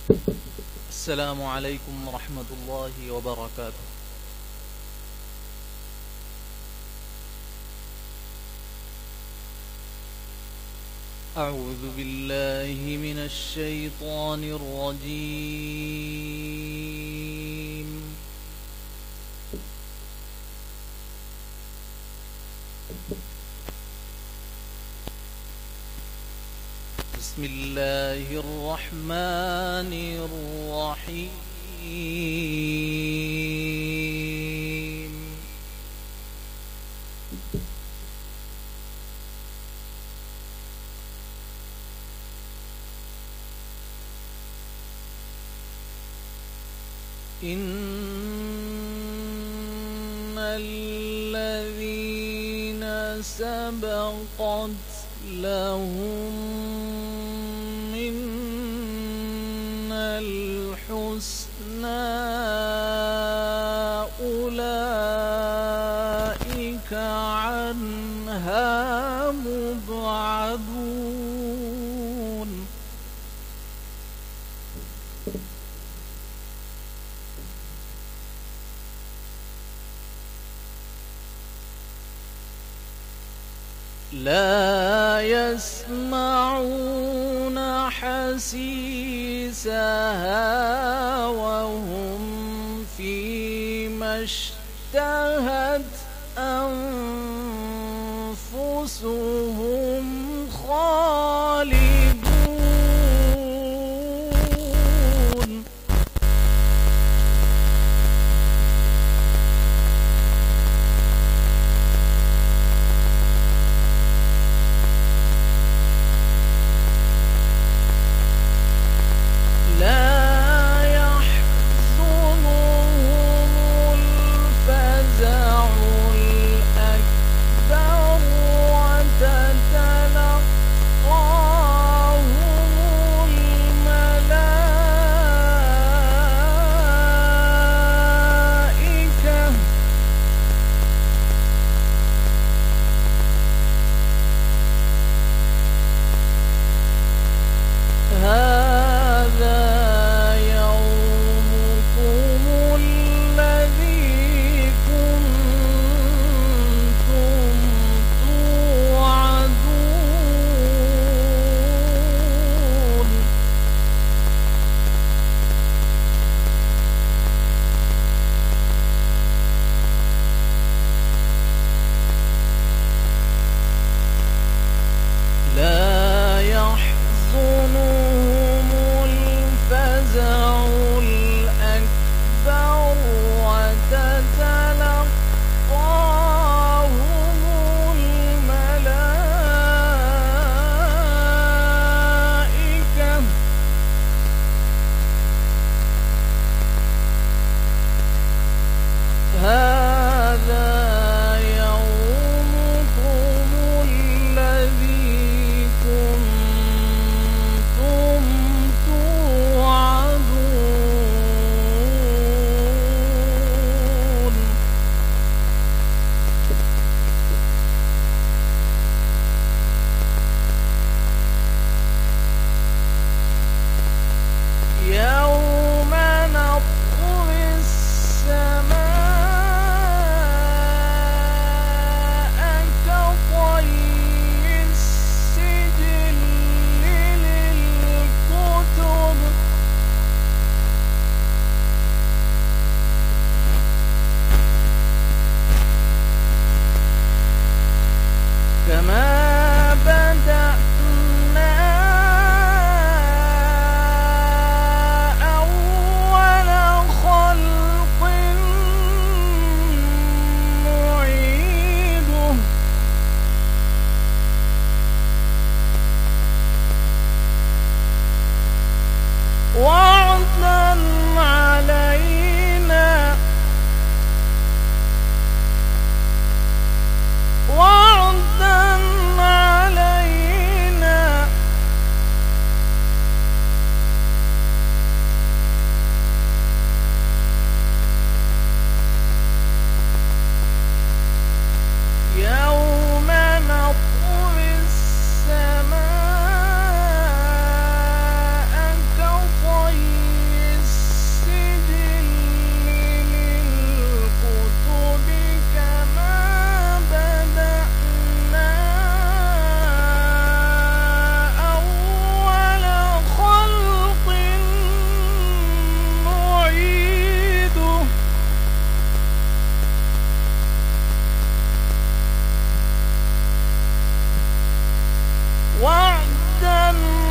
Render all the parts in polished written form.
السلام عليكم ورحمة الله وبركاته. أعوذ بالله من الشيطان الرجيم. بسم الله الرحمن الرحيم. إن الذين سبقت لهم منا الحسنى أولئك عنها مبعدون. لا يسمعون حسيسها وهم فيما اشتهت أنفسهم خالدون. لا يحزنهم الفزع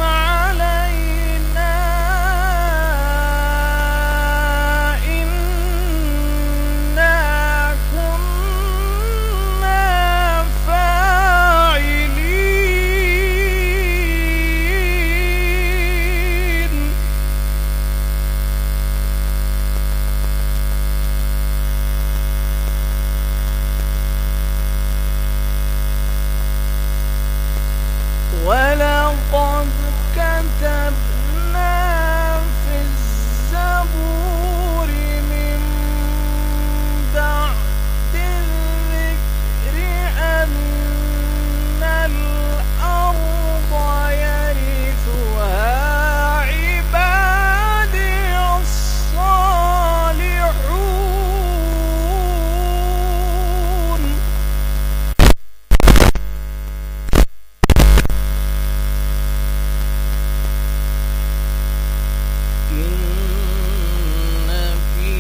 علينا إنا كنا فاعلين ولقد كتبنا في الزبور من بعد الذكر أن الأرض يرثها عبادي الصالحون إن في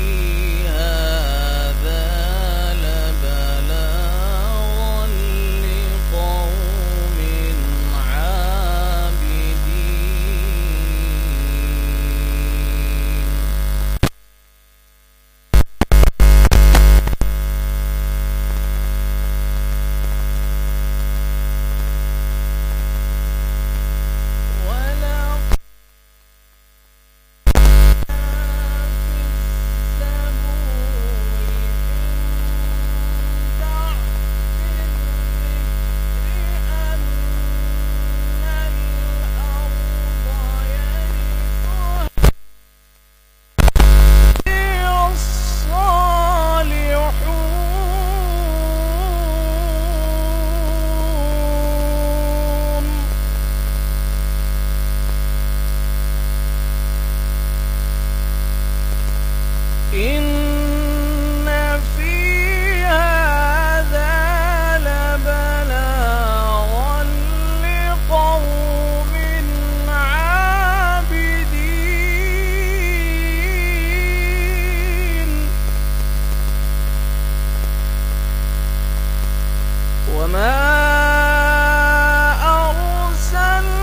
هذا لبلاغا لقوم عابدين ولقد إن في هذا لبلاغا لقوم عابدين وما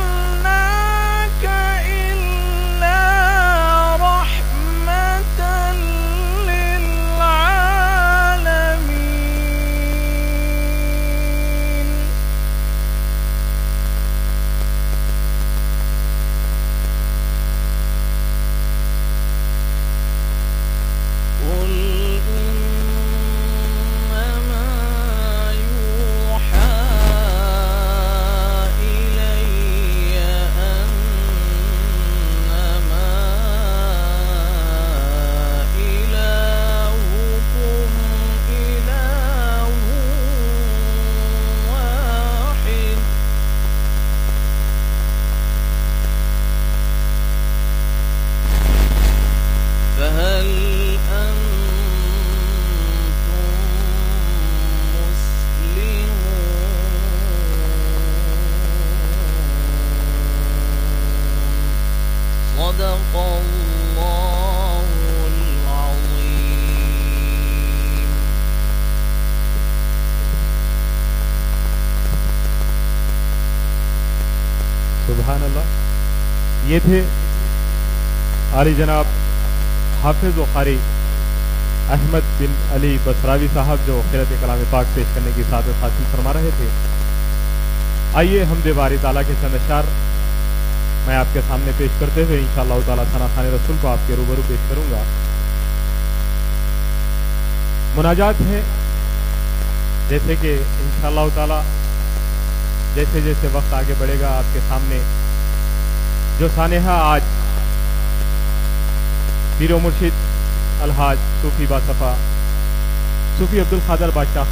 أرسلناك إلا رحمة للعالمين قل إنما يوحى إلي أنما إلهكم إله واحد فهل أنتم مسلمون صدق الله العظيم سبحان اللہ. یہ تھے عالی جناب حافظ و قاری احمد بن علی بصراوی صاحب جو قرأت کلام پاک پیش کرنے کی سعادت حاصل فرما رہے تھے. آئیے حمد باری تعالیٰ کے چند اشعار میں آپ کے سامنے پیش کرتے ہوئے انشاءاللہ تعالیٰ ثنا خوان رسول کو آپ کے روبرو پیش کروں گا. مناجات ہے جیسے کہ انشاءاللہ تعالیٰ جیسے جیسے وقت آگے بڑھے گا آپ کے سامنے جو سانحہ آج پیر و مرشد الحاج صوفی باصفا صوفی عبدالقادر بادشاہ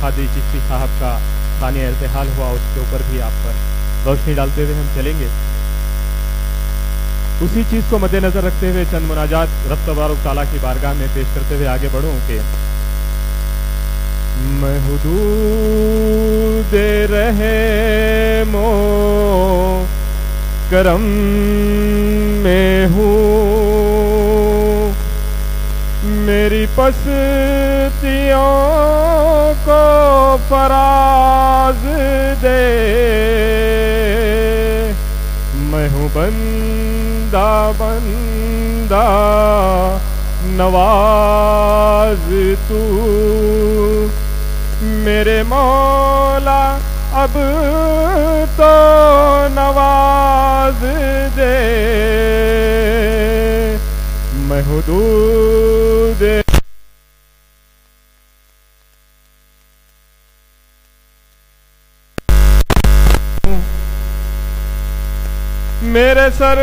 قادری چشتی صاحب کا ثانیہ ارتحال ہوا اس کے اوپر بھی آپ پر روشنی ڈالتے ہوئے ہم چلیں گے. اسی چیز کو مد نظر رکھتے ہوئے چند مناجات رب تبارک تعالیٰ کی بارگاہ میں پیش کرتے ہوئے آگے بڑھوں کہ میں حدود رحم و کرم میں ہوں میری پستیوں کو فراز دے ہوں بندہ بندہ نواز تو میرے مولا اب تو نواز دے میں حدود میرے سر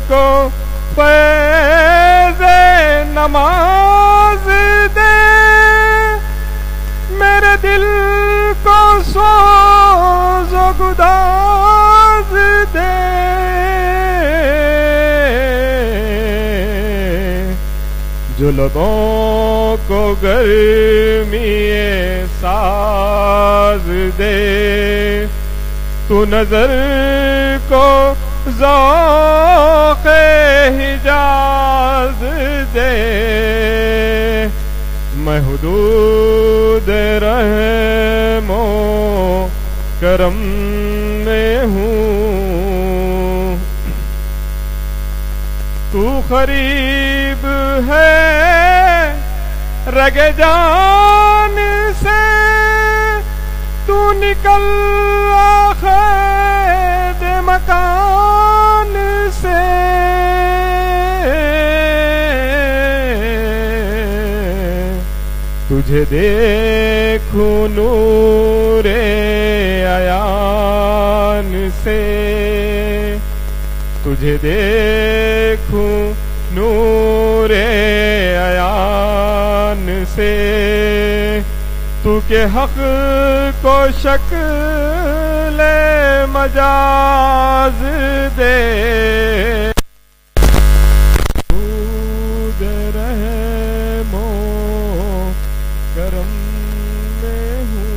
کو فیض نماز دے میرے دل کو سوز و گداز دے جو لبوں کو گرمی ساز دے تو نظر کو ذوق حجاز دے میں حدود رحم و کرم میں ہوں تو قریب ہے رگ جان سے تو نکل آخر مکان سے تجھے دیکھوں نور عیان سے تجھے دیکھوں نور عیان سے تو کہ حق کو شکل مجاز دے حدود رحم و کرم میں ہوں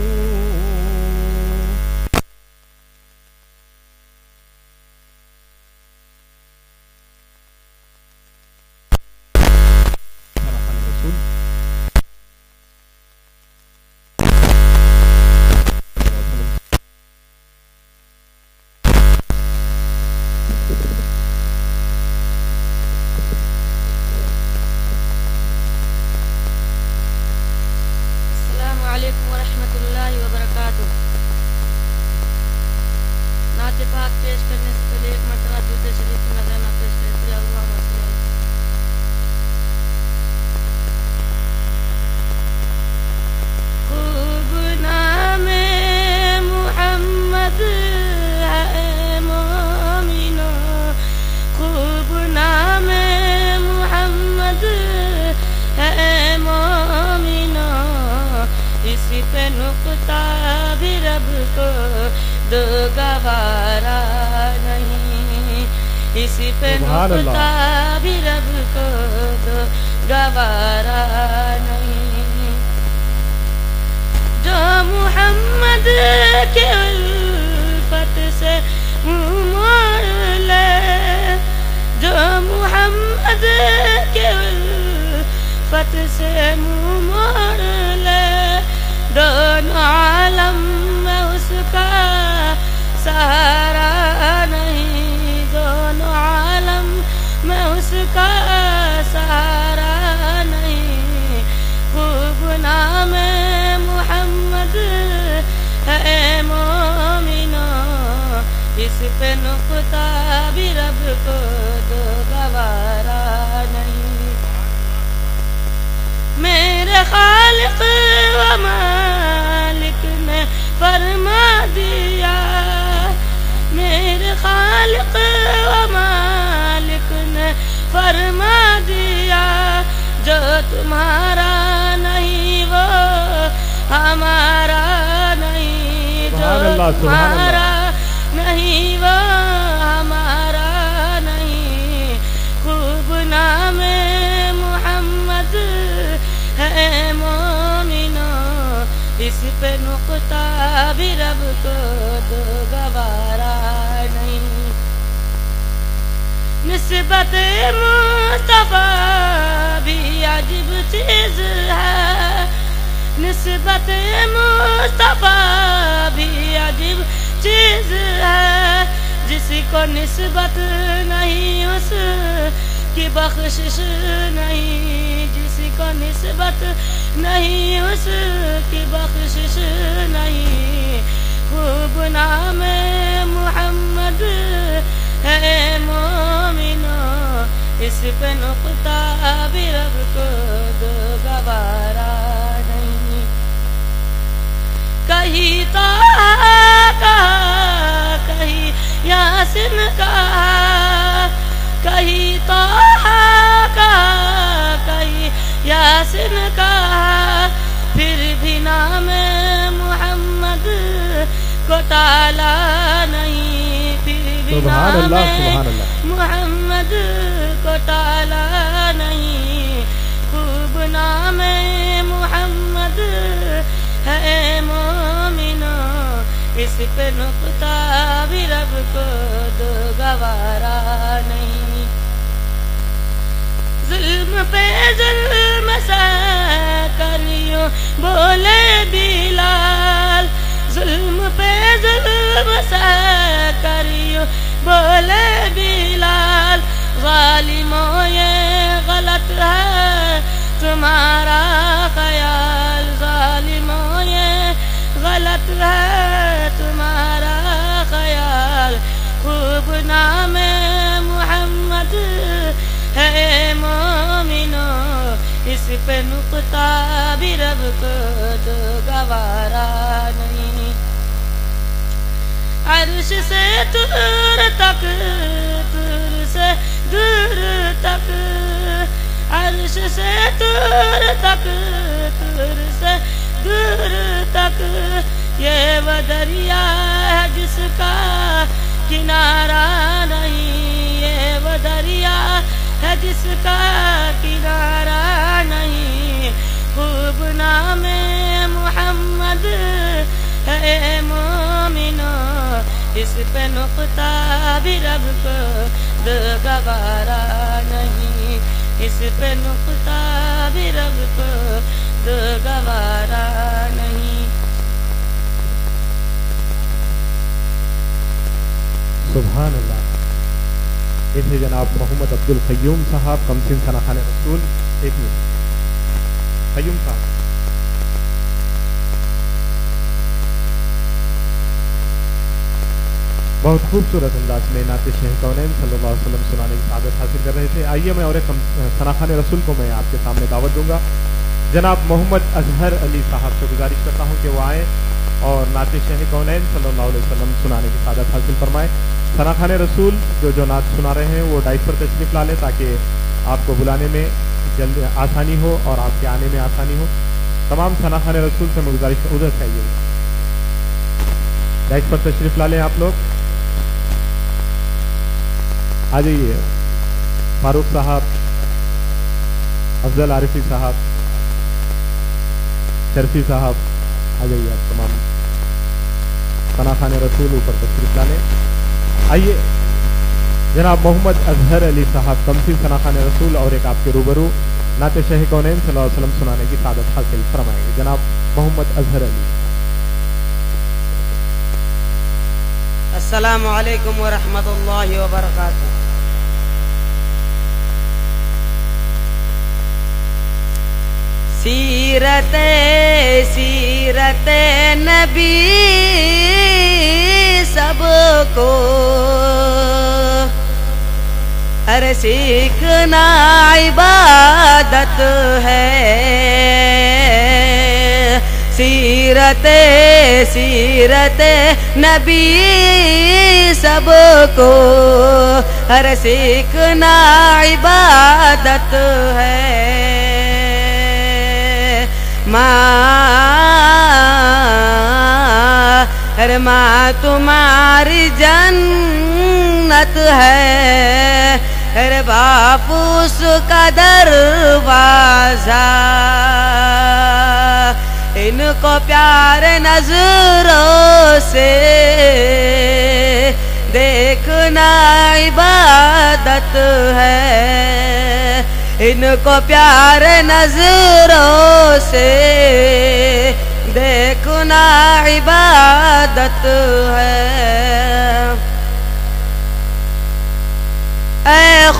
اسی پہ نقطہ بھی رب کو دو گوارا نہیں جو محمد کے الفت سے منہ موڑ لے جو محمد کے الفت سے منہ موڑ لے دونوں عالم میں اس کا سہارا نہیں دونوں عالم میں اس کا سہارا نہیں خوب نام محمد ہے مومنو اس پہ نقطہ بھی رب کو دو گوارا نہیں میرے خالق و مالک نے فرما دیا میرے خالق و مالک نے فرما دیا جو تمہارا نہیں وہ ہمارا نہیں جو تمہارا نہیں وہ ہمارا نہیں خوب نام محمد ہے مومنو اس پہ نقطہ بھی رب کو دو گوارا نہیں نسبت مصطفیٰ بھی عجیب چیز ہے نسبت مصطفیٰ بھی عجیب چیز ہے جس کو نسبت نہیں اس کی بخشش نہیں، جس کو نسبت نہیں اس کی بخشش نہیں، خوب نام محمد ہے مومنو، اس پہ نقطہ بھی رب کو دو گوارا نہیں، کہیں طٰہٰ کہا کہیں یاسین کہا، کہیں طٰہٰ کہا کہیں یاسین کہا، پھر بھی نام محمد کو ٹالا نہیں، پھر بھی نام محمد کو ٹالا نہیں، خوب نام محمد ہے مومنو، اس پہ نقطہ بھی رب کو دو گوارا نہیں، ظلم پہ ظلم سا کریو بولے بلال، ظلم پہ ظلم سا کریو بولے بلال، ظالموں یہ غلط ہے تمہارا خیال، ظالموں یہ غلط ہے تمہارا خیال، خوب نام محمد ہے مومنو، اس پہ نقطہ بھی رب کو دو گوارا نہیں، عرش سے دور تک دور سے دور تک، عرش سے دور تک دور سے دور تک، یہ وہ دریا ہے جس کا کنارہ نہیں، یہ وہ دریا ہے جس کا کنارہ نہیں، خوب نام محمد ہے مومنو، اس پہ نقطہ بھی رب کو دو گوارا نہیں، اس پہ نقطہ بھی رب کو دو گوارا نہیں۔ سبحان اللہ۔ یہ تھے جناب محمد عبد القیوم صاحب، کمسن ثناخان رسول۔ ایک منٹ قیوم صاحب، بہت خوبصورت انداز میں نعت شیخ کونین صلی اللہ علیہ وسلم سنانے کی سعادت حاصل کر رہے تھے۔ آئیے میں اور ایک ثناخان رسول کو میں آپ کے سامنے دعوت دوں گا۔ جناب محمد اظہر علی صاحب سے گزارش کرتا ہوں کہ وہ آئیں اور نعت شیخ کونین صلی اللہ علیہ وسلم سنانے کی سعادت حاصل فرمائیں۔ ثناخان رسول جو نعت سنا رہے ہیں وہ ڈائس پر تشریف لا لیں تاکہ آپ کو بلانے میں جلد آسانی ہو اور آپ کے آنے میں آسانی ہو۔ تمام ثناخان رسول سے میں گزارش ادھر سے آئیے، ڈائس پر تشریف لا لیں آپ لوگ، آ جائیے۔ فاروق صاحب، افضل عارفی صاحب، شرفی صاحب، آ جائیے آپ تمام ثناخان رسول اوپر تشریف لا لیں۔ آئیے جناب محمد اظہر علی صاحب کمسن ثناخان رسول اور ایک آپ کے روبرو نعت شیخ کونین صلی اللہ علیہ وسلم سنانے کی سعادت حاصل فرمائیں گے۔ جناب محمد اظہر علی۔ السلام علیکم ورحمۃ اللہ وبرکاتہ۔ سیرت سیرت نبی سب کو ہر سیکھنا عبادت ہے، سیرت سیرت نبی سب کو ہر سیکھنا عبادت ہے، ماں تمہاری جنت ہے، ہر باپ اس کا دروازہ، ان کو پیار نظروں سے دیکھنا عبادت ہے، ان کو پیار نظروں سے دیکھنا عبادت ہے،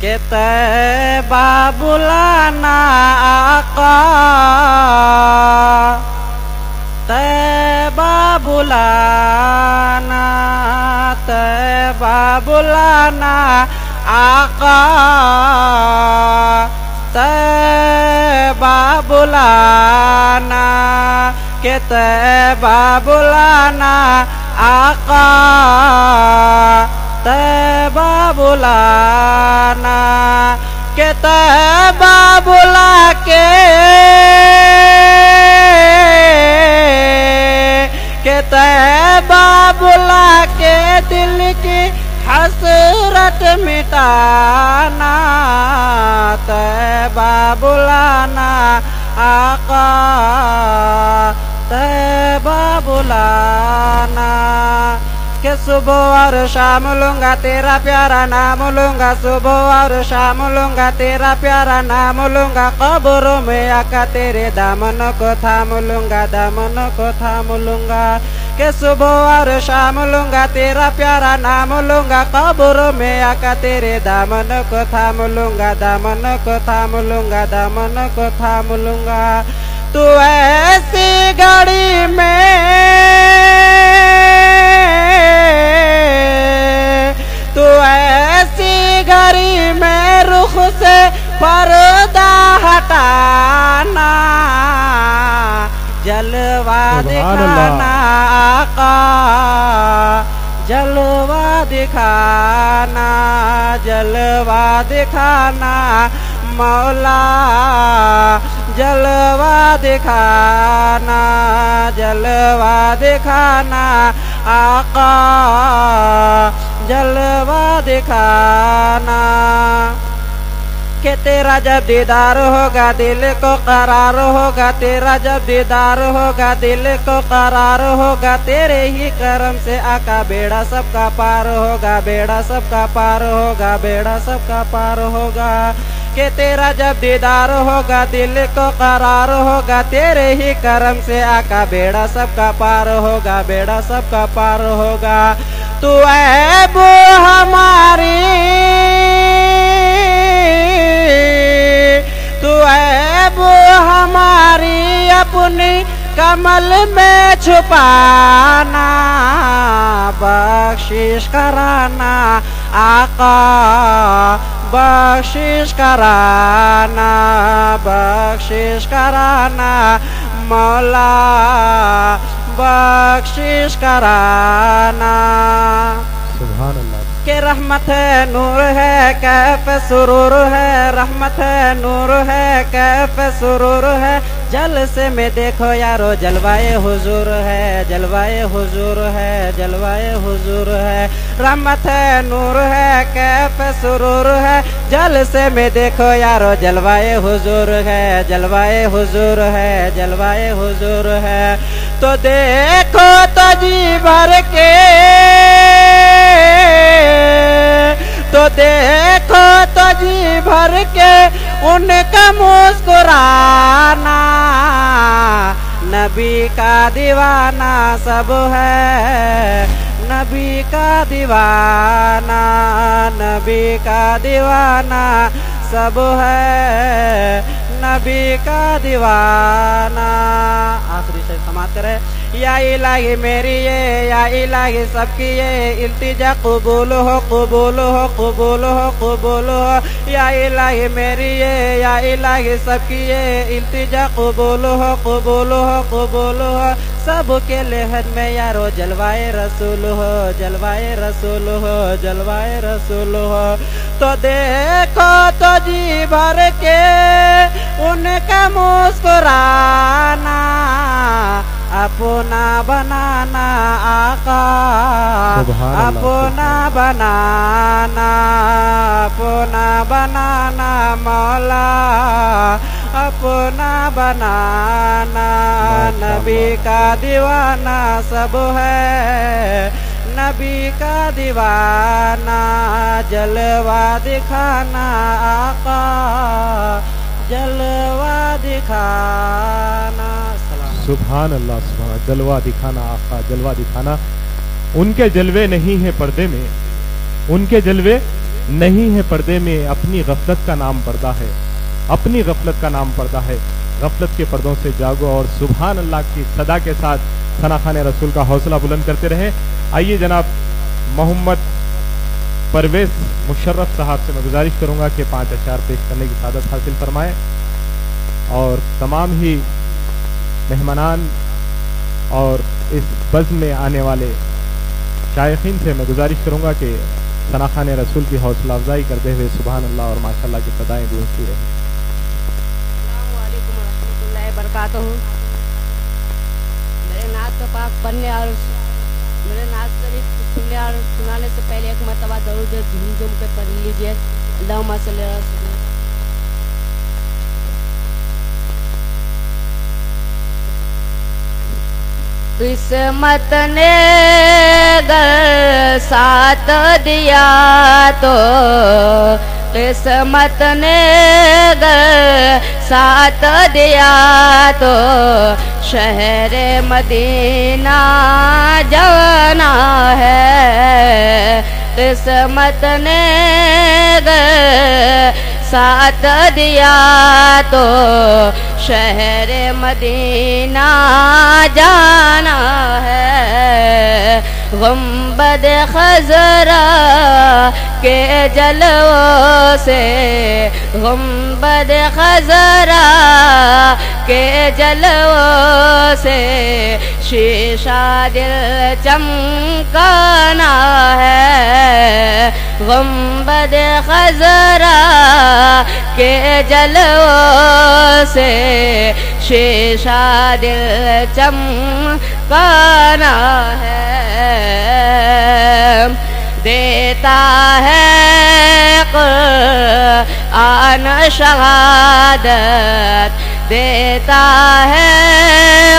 کہ طیبہ بلانا آقا طیبہ بلانا طیبہ بلانا آقا طیبہ بلانا کہ طیبہ بلانا آقا طیبہ بلانا کہ طیبہ بلا کے طیبہ بلا کے دل کی حسرت مٹانا طیبہ بلانا آقا طیبہ بلانا کہ صبح اور شام لوں گا تیرا پیارا نام لوں گا صبح اور شام لوں گا تیرا پیارا نام لوں گا قبروں میں آقا تیرے دامن کو تھام لوں گا دامن کو تھام لوں گا کہ صبح اور شام لوں گا تیرا پیارا نام لوں گا قبروں میں آقا تیرے دامن کو تھام لوں گا دامن کو تھام لوں گا دامن کو تھام لوں گا تو ایسی گھڑی میں تو ایسی گھڑی میں رخ سے پردہ ہٹانا جلوہ دکھانا آقا جلوہ دکھانا جلوہ دکھانا مولا جلوہ دکھانا جلوہ دکھانا آقا جلوہ دکھانا کہ تیرا جب دیدار ہوگا دل کو قرار ہوگا تیرا جب دیدار ہوگا دل کو قرار ہوگا تیرے ہی کرم سے آقا بیڑا سب کا پار ہوگا بیڑا سب کا پار ہوگا بیڑا سب کا پار ہوگا کہ تیرا جب دیدار ہوگا دل کو قرار ہوگا تیرے ہی کرم سے آقا بیڑا سب کا پار ہوگا بیڑا سب کا پار ہوگا تو عیب ہماری تو عیب ہماری اپنی کمل میں چھپانا بخشش کرانا آقا بخشش کرانا بخشش کرانا مولا بخشش کرانا سبحان اللہ کہ رحمت ہے نور ہے کیف سرور ہے رحمت ہے نور ہے کیف سرور ہے جلسے میں دیکھو یارو جلوائے حضور ہے جلوائے حضور ہے جلوائے حضور ہے رحمت ہے نور ہے کیف سرور ہے جلسے میں دیکھو یارو جلوائے حضور ہے جلوائے حضور ہے جلوائے حضور ہے تو دیکھو تو جی بھر کے تو دیکھو تو جی بھر کے ان کا مسکرانا نبی کا دیوانہ سب ہے نبی کا دیوانہ نبی کا دیوانہ سب ہے نبی کا دیوانہ آخری شعر سماعت کرے یا الہی میری یہ یا الہی سب کی یہ التجا قبول ہو قبول ہو قبول ہو قبول ہو یا الہی میری یہ یا الہی سب کی یہ التجا قبول ہو قبول ہو قبول ہو سب کے لحد میں یارو جلوائے رسول ہو جلوائے رسول ہو جلوائے رسول ہو تو دیکھو تو جی بھر کے ان کا مسکرانا اپنا بنانا آقا اپنا بنانا اپنا بنانا مولا اپنا بنانا نبی کا دیوانہ سب ہے نبی کا دیوانہ جلوہ دکھانا آقا جلوہ دکھانا سبحان اللہ سبحان جلوہ دکھانا آقا جلوہ دکھانا ان کے جلوے نہیں ہیں پردے میں ان کے جلوے نہیں ہے پردے میں اپنی غفلت کا نام پردہ ہے، اپنی غفلت کا نام پردہ ہے، غفلت کے پردوں سے جاگو اور سبحان اللہ کی صدا کے ساتھ ثنا خوان رسول کا حوصلہ بلند کرتے رہے۔ آئیے جناب محمد پرویز مشرف صاحب سے میں گزارش کروں گا کہ 5 اشعار پیش کرنے کی سعادت حاصل فرمائیں، اور تمام ہی مہمانان اور اس بزم میں آنے والے شائقین سے میں گزارش کروں گا کہ ثنا خوان رسول کی حوصلہ افزائی کرتے ہوئے سبحان اللہ اور ماشاءاللہ کی صدائیں گونجتی رہیں۔ السلام علیکم ورحمۃ اللہ وبرکاتہ۔ میرے نعت پاک پڑھنے اور میرے نعت شریف سننے اور سنانے سے پہلے ایک مرتبہ درود جھوم جھوم کے پڑھ لیجیے، اللہم صلی علی سیدنا۔ قسمت نے گر ساتھ دیا تو، قسمت نے گر ساتھ دیا تو شہر مدینہ جانا ہے، قسمت نے گر ساتھ دیا تو شہر مدینہ جانا ہے، گنبد خضرا کے جلووں سے، گنبد خضرا کے جلووں سے شیشہ دل چمکانا ہے، گنبد خضرا کے جلووں سے شیشہ دل چمکانا ہے، دیتا ہے قرآن شہادت، دیتا ہے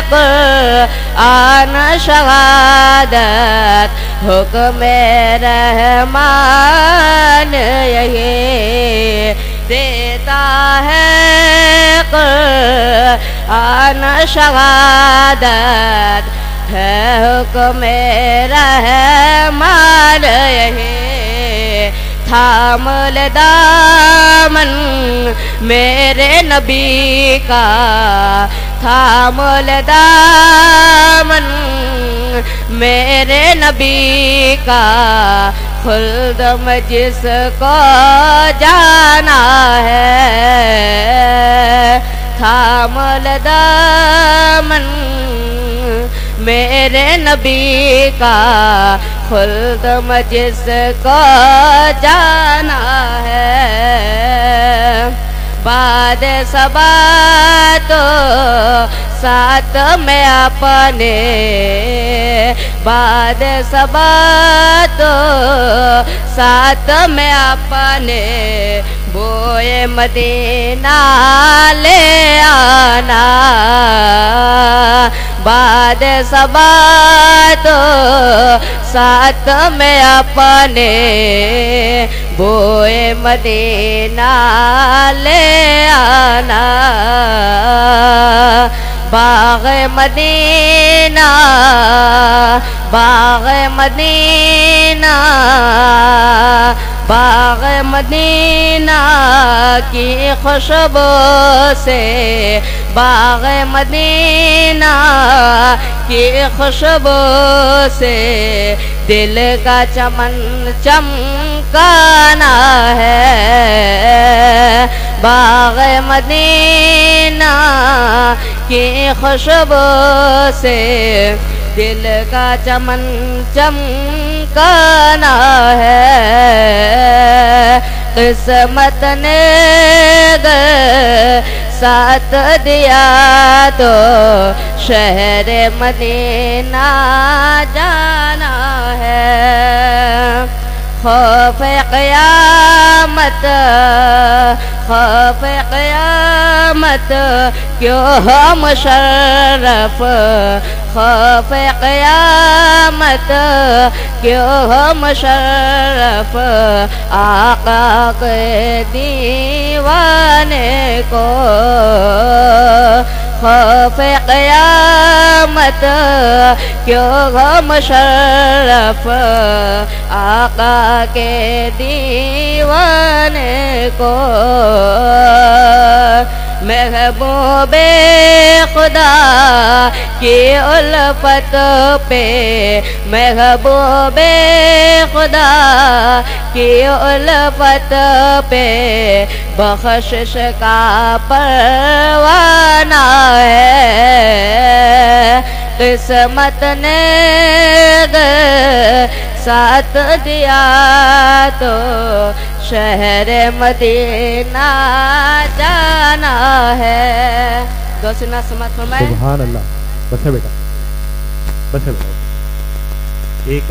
قرآن شہادت، حکم رحمان یہی دیتا ہے قرآن شہادت، ہے حکم رحمان یہی، تھام لے دامن میرے نبی کا، تھام لے دامن میرے نبی کا، خلد میں جس کو جانا ہے، تھام لے دامن میرے نبی کا، خلد میں جس کو جانا ہے، بعد صبا تو ساتھ میں اپنے، بعد صبا تو ساتھ میں اپنے، بوئے مدینہ لے آنا، بعد صبا تو ساتھ میں اپنے، بوئے مدینہ لے آنا، باغ مدینہ، باغ مدینہ، باغ مدینہ کی خوشبو سے، باغ مدینہ کی خوشبو سے دل کا چمن چمکانا ہے، باغ مدینہ کی خوشبو سے دل کا چمن چمکانا ہے، قسمت نے ساتھ دیا تو شہر مدینہ جانا ہے، خوف قیامت، خوف قیامت کیوں ہو مشرف، خوف قیامت کیوں ہو مشرف، آقا کے دیوانے کو، خوف قیامت کیوں ہو مشرف آقا کے دیوانے کو محبوب خدا کی الفت پہ محبوب خدا کی الفت پہ بخشش کا پروانہ ہے قسمت نے ساتھ دیا تو شہر مدینہ جانا ہے. دوسنا سماعت فرمائے. سبحان اللہ. بس ہے بیٹا, بس ہے بیٹا. ایک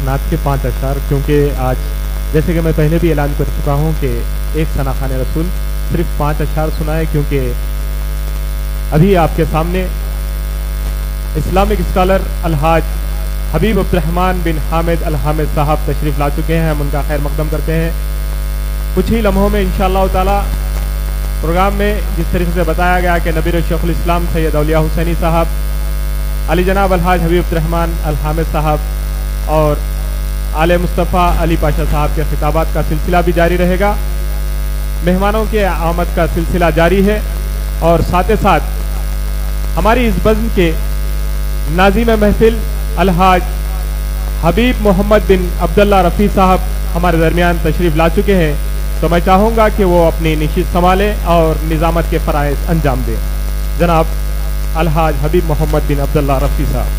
نعت کے 5 اشعار, کیونکہ آج جیسے کہ میں پہلے بھی اعلان کر چکا ہوں کہ ایک ثنا خوان رسول صرف 5 اشعار سنائے, کیونکہ ابھی آپ کے سامنے اسلامک اسکالر الحاج حبیب عبد الرحمن بن حامد الحامد صاحب تشریف لا چکے ہیں. ہم ان کا خیر مقدم کرتے ہیں. کچھ ہی لمحوں میں انشاءاللہ تعالی پروگرام میں جس طریقے سے بتایا گیا کہ نبی شیخ الاسلام سید اولیاء حسینی صاحب, علی جناب الحاج حبیب عبد الرحمن الحامد صاحب اور آل مصطفیٰ علی پاشا صاحب کے خطابات کا سلسلہ بھی جاری رہے گا. مہمانوں کے آمد کا سلسلہ جاری ہے, اور ساتھ ساتھ ہماری اس بزم کے ناظم محفل الحاج حبیب محمد بن عبداللہ رفیع صاحب ہمارے درمیان تشریف لا چکے ہیں. تو میں چاہوں گا کہ وہ اپنی نشست سنبھالیں اور نظامت کے فرائض انجام دیں. جناب الحاج حبیب محمد بن عبداللہ رفیع صاحب.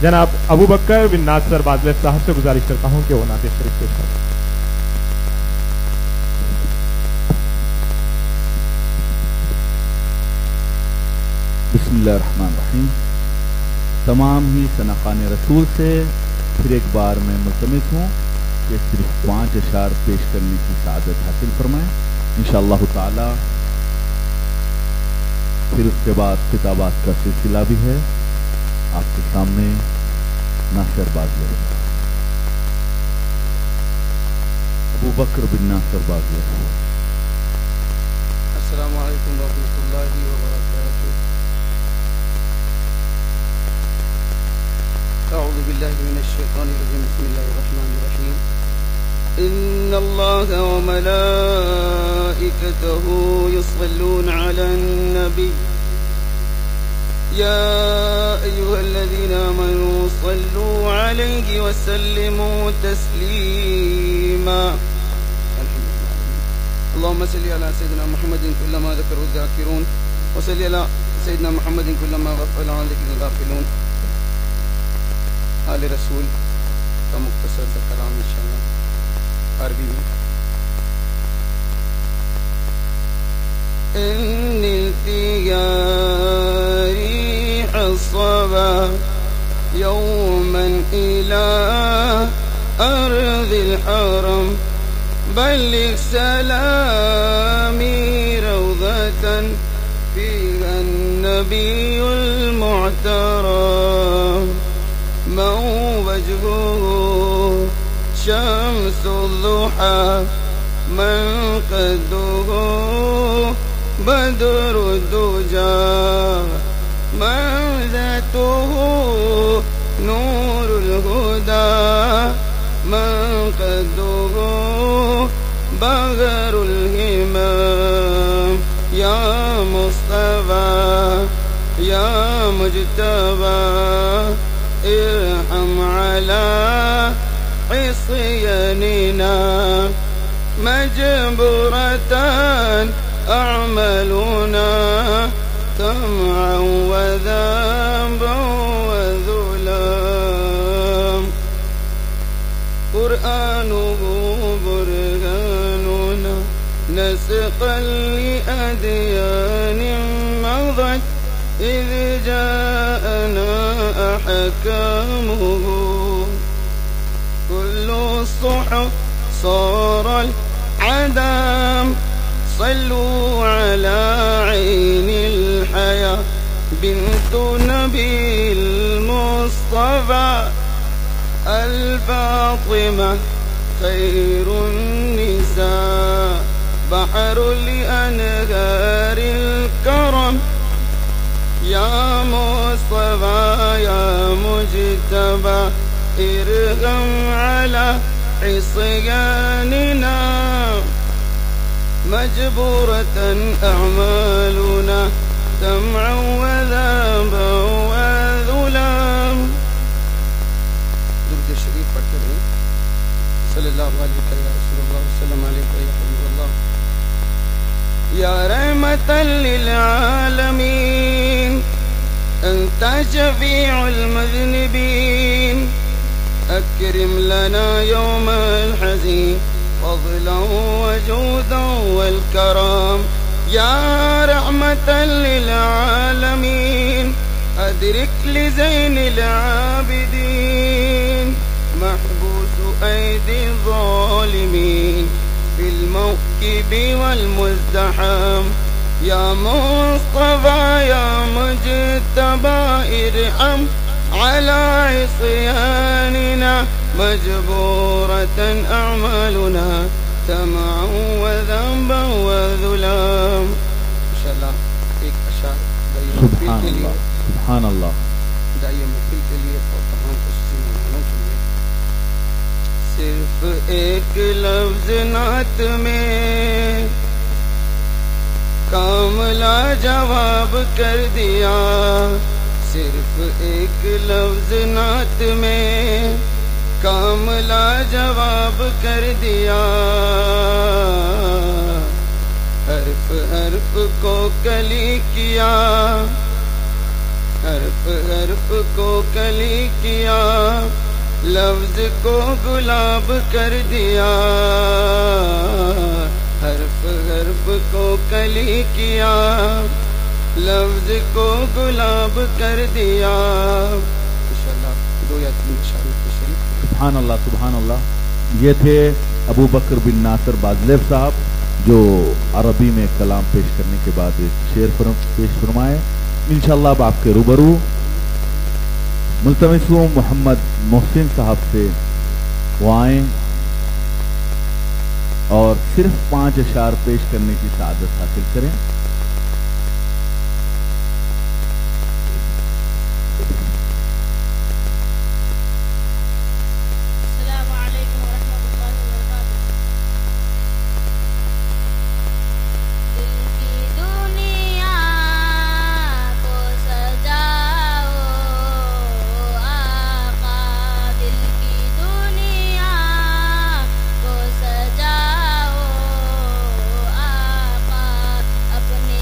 جناب ابو بکر بن ناصر بازلیف صاحب سے گزارش کرتا ہوں کہ وہ نعت شریف پیش کریں. بسم اللہ الرحمن الرحیم. تمام ہی ثنا خوان رسول سے پھر ایک بار میں ملتمس ہوں کہ صرف 5 اشعار پیش کرنے کی سعادت حاصل فرمائیں انشاءاللہ تعالی. پھر اس کے بعد خطابات کا سلسلہ بھی ہے. آپ کے سامنے ناصر بازلیف, ابو بکر بن ناصر بازلیف. السلام علیکم ورحمۃ اللہ وبرکاتہ. اعوذ باللہ من الشیطان الرجیم. بسم اللہ الرحمن الرحیم. ان اللہ وملائکته یصلون علی النبی یا ایها الذین آمنوا صلوا علیہ وسلموا تسلیما. اللهم صل على سيدنا محمد كلما ذكر الذاكرون وصل على سيدنا محمد كلما غفل عن ذكر الغافلون. آل رسول کا مختصر سا کلام انشاءاللہ عربی میں. ان التياري الصبا يوما الى ارض الحرم بلغ سلامي روضة فيها النبي المعترم من وجهه شمس الضحى من قده بدر الدجى من ذاته نور الهدى من قده بغر الهمام. يا مصطفى يا مجتبى ارحم على عصياننا مجبورة أعمالنا طمعا وذنبا وذلام. قرآنه برهاننا نسقا لأديان مضت إذ جاءنا أحكامه. كل الصحف صار العدم صلوا على عين الحياة بنت نبي المصطفى الفاطمة خير النساء بحر لأنهار الكرم يا مصطفى يا مجتبى ارغم على عصياننا مجبورة أعمالنا دمعا وذنبا وذلام. درود شریف پڑھتے رہیں. صلی اللہ علیہ وسلم علیکم یا حبیب اللہ یا رحمة للعالمین انت شفیع المذنبین اکرم لنا یوم الحزین فضلا وجودا والکرام یا رحمة للعالمین ادرک لزین العابدین محبوس أيدي الظالمين في الموكب والمزدحم يا مصطفى يا مجتبى ارحم على عصياننا مجبورة أعمالنا تمعا وذنبا وذلام. إن شاء الله ایک اشعار سبحان اللہ سبحان اللہ. داعیہ محفل کے لیے اور تمام خصوصی مہمانوں کے لیے صرف ایک لفظ نعت میں کاملہ جواب کر دیا. صرف ایک لفظ نعت میں کاملہ جواب کر دیا. حرف حرف کو کلی کیا حرف حرف کو کلی کیا لفظ کو گلاب کر دیا. حرف حرف کو کلی کیا لفظ کو گلاب کر دیا. انشاءاللہ 2 یا 3 اشعار شریف. سبحان اللہ سبحان اللہ. یہ تھے ابو بکر بن ناصر بازلیف صاحب جو عربی میں کلام پیش کرنے کے بعد ایک شعر پیش فرمائے. انشاءاللہ اب آپ کے روبرو ملتمس ہوں محمد محسن صاحب سے وہ آئیں اور صرف 5 اشعار پیش کرنے کی سعادت حاصل کریں. السلام علیکم ورحمۃ اللہ وبرکاتہ. دل کی دنیا کو سجاؤ آقا دل کی دنیا کو سجاؤ آقا اپنے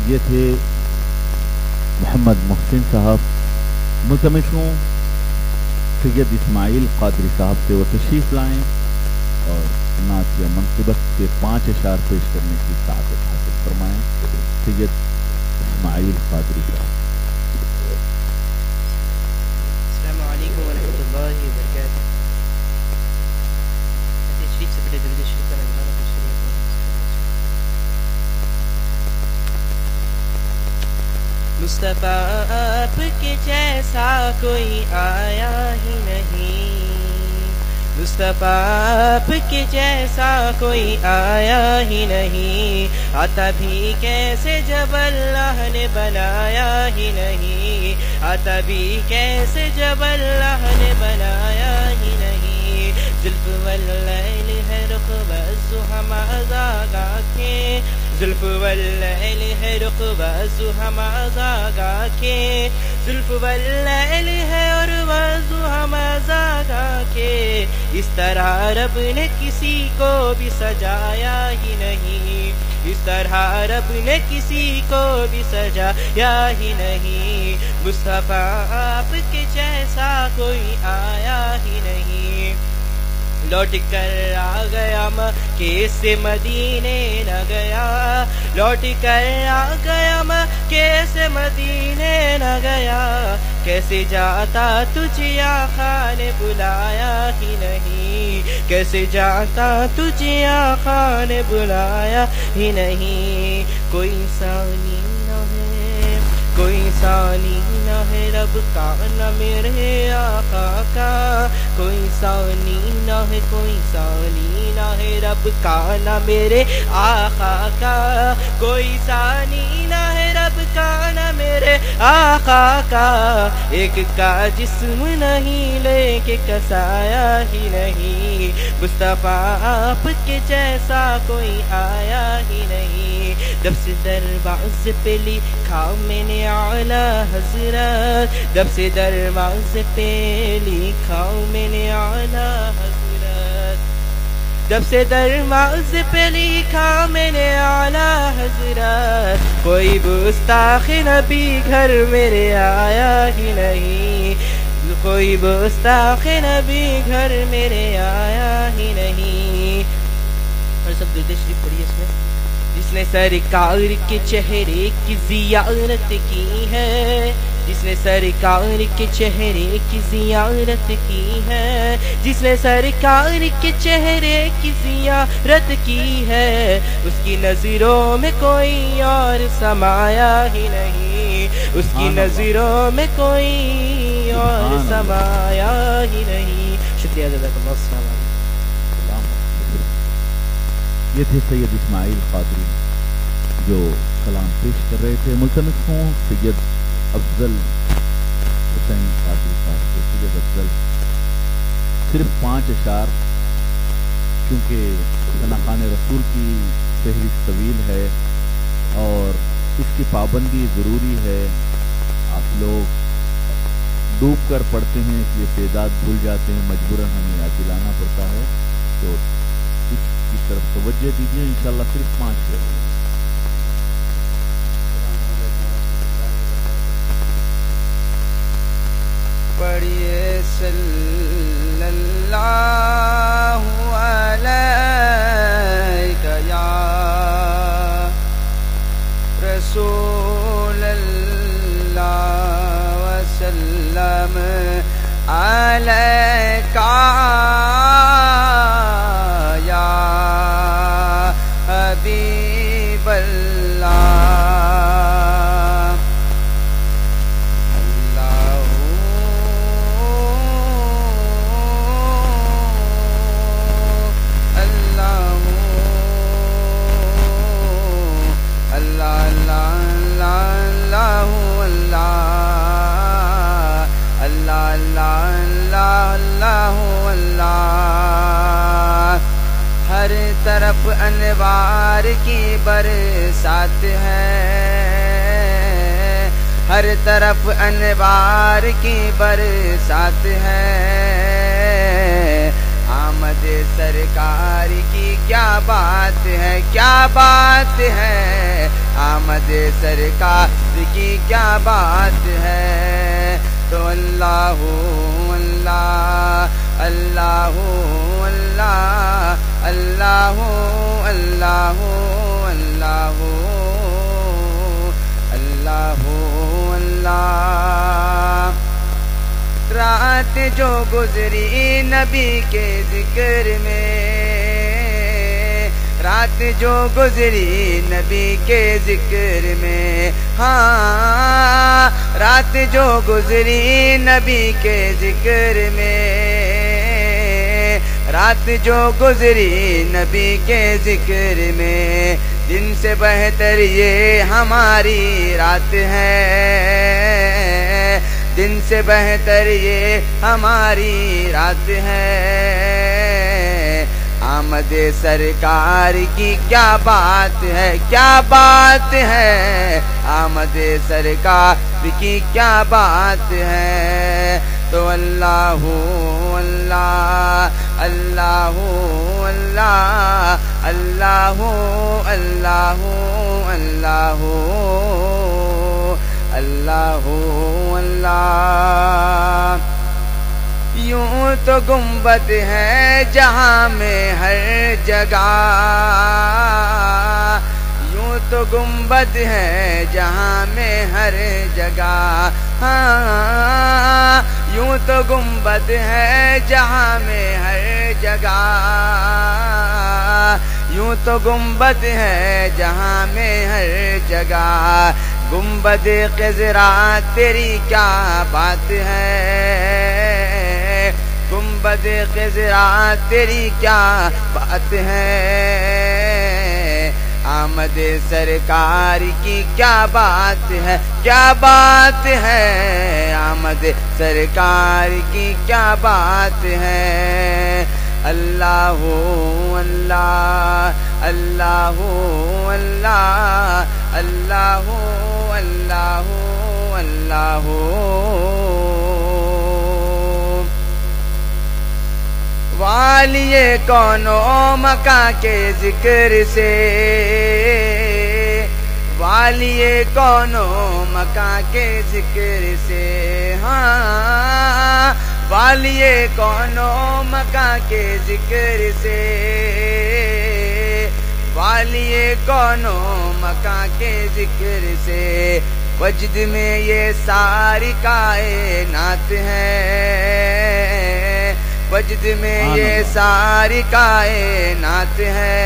یہ تھے محمد محسن صاحب. ملتمس ہوں سید اسماعیل قادری صاحب سے وہ تشریف لائیں اور نعت یا منقبت کے 5 اشعار پیش کرنے کی سعادت حاصل فرمائیں. سید اسماعیل قادری صاحب. السلام علیکم ورحمۃ اللہ وبرکاتہ. تشریف سے پہلے درود شریف کا نظرانہ پیش کریں. مصطفیٰ آپ کے جیسا کوئی آیا ہی نہیں. مصطفیٰ آپ کے جیسا کوئی آیا ہی نہیں. آتا بھی کیسے جب اللہ نے بنایا ہی نہیں. آتا بھی کیسے جب اللہ نے بنایا ہی نہیں. زلف واللیل ہے رخ والضحی مازاغ آنکھیں. زلف واللیل ہے رخ والضحی مازاغ آنکھیں. زلف واللیل ہے اور والضحی مازاغ آنکھیں. اس طرح رب نے کسی کو بھی سجایا ہی نہیں. اس طرح رب نے کسی کو بھی سجایا ہی نہیں. مصطفیٰ آپ کے جیسا کوئی آیا ہی نہیں. لوٹ کر آ گیا مکے سے مدینے نہ گیا. لوٹ کر آ گیا مکے سے مدینے نہ گیا. کیسے جاتا تجھے آقا نے بلایا ہی نہیں. کیسے جاتا تجھے آقا نے بلایا ہی نہیں. کوئی ثانی نہ ہے کوئی ثانی نہ ہے رب کا نہ میرے آقا کا. کوئی ثانی نہ ہے کوئی ثانی نہ ہے رب کا نہ میرے آقا کا. کوئی ثانی نہ ہے رب کا نہ میرے آقا کا. ایک کا جسم نہیں لے کے کسایا ہی نہیں. مصطفیٰ آپ کے جیسا کوئی آیا ہی نہیں. جب سے دروازے پہ لکھا میں نے اعلیٰ حضرت. جب سے دروازے پہ لکھا میں نے اعلیٰ حضرت. جب سے دروازے پہ لکھا میں نے اعلیٰ حضرت. کوئی گستاخ نبی گھر میرے آیا ہی نہیں. کوئی گستاخ نبی گھر میرے آیا ہی نہیں. اور سب درود شریف پڑھیے اس میں. جس نے سرکار کے چہرے کی زیارت کی ہے. جس نے سرکار کے چہرے کی زیارت کی ہے. جس نے سرکار کے چہرے کی زیارت کی ہے. اس کی نظروں میں کوئی اور سمایا ہی نہیں. اس کی نظروں میں کوئی اور سمایا ہی نہیں. شکریہ جزاک اللہ. السلام علیکم. یہ تھے سید اسماعیل قادری جو کلام پیش کر رہے تھے. ملتمس ہوں سید افضل حسین قادری صاحب سے. سید افضل صرف 5 اشعار، کیونکہ ثناخوان رسول کی فہرست طویل ہے اور اس کی پابندی ضروری ہے. آپ لوگ ڈوب کر پڑھتے ہیں اس لیے تعداد بھول جاتے ہیں. مجبوراً ہمیں یاد دلانا پڑتا ہے. تو اس کی طرف توجہ دیجیے. انشاءاللہ صرف 5 ہے. پڑھیے صلی اللہ علیہ یا رسول اللہ وسلم علیکہ یا حبیب اللہ. ہر طرف انوار کی برسات ہے. ہر طرف انوار کی برسات ہے. آمد سرکار کی کیا بات ہے، کیا بات ہے، آمد سرکار کی کیا بات ہے. تو اللہ اللہ اللہ اللہ اللہ اللہ اللہ اللہ اللہ. رات جو گزری نبی کے ذکر میں، رات جو گزری نبی کے ذکر میں، ہاں رات جو گزری نبی کے ذکر میں، رات جو گزری نبی کے ذکر میں، دن سے بہتر یہ ہماری رات ہے، دن سے بہتر یہ ہماری رات ہے. آمد سرکار کی کیا بات ہے، کیا بات ہے، آمد سرکار کی کیا بات ہے. تو اللہ اللہ اللہ اللہ اللہ اللہ اللہ اللہ اللہ. یوں تو گنبد ہے جہاں میں ہر جگہ، یوں تو گنبد ہے جہاں میں ہر جگہ، ہاں یوں تو گنبد ہے جہاں میں ہر جگہ، یوں تو گنبد ہے جہاں میں ہر جگہ. گنبد خضرا تیری کیا بات ہے، گنبد خضرا تیری کیا بات ہے. آمد سرکار کی کیا بات ہے، کیا بات ہے، آمد سرکار کی کیا بات ہے. اللہ اللہ اللہ اللہ اللہ اللہ اللہ. والی کونو مکاں کے ذکر سے، والی کونو مکاں کے ذکر سے، ہاں والی کونو مکاں کے ذکر سے، والی کونو مکاں کے ذکر سے. وجد میں یہ ساری کائنات ہے، وجد میں یہ ساری کائنات ہے.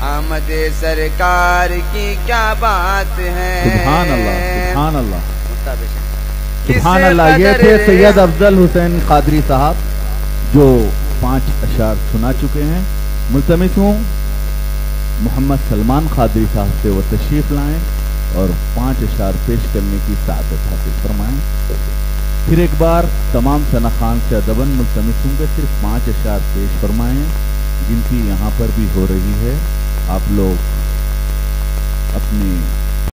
آمد سرکار کی کیا بات ہے. سبحان اللہ سبحان اللہ سبحان اللہ. یہ تھے سید افضل حسین قادری صاحب جو 5 اشعار سنا چکے ہیں. ملتمس ہوں محمد سلمان قادری صاحب سے وہ تشریف لائیں اور 5 اشعار پیش کرنے کی سعادت حاصل فرمائیں. پھر ایک بار تمام ثنا خان سے ادباً ملتمس ہوں کہ صرف 5 اشعار پیش فرمائیں، جن کی یہاں پر بھی ہو رہی ہے. آپ لوگ اپنی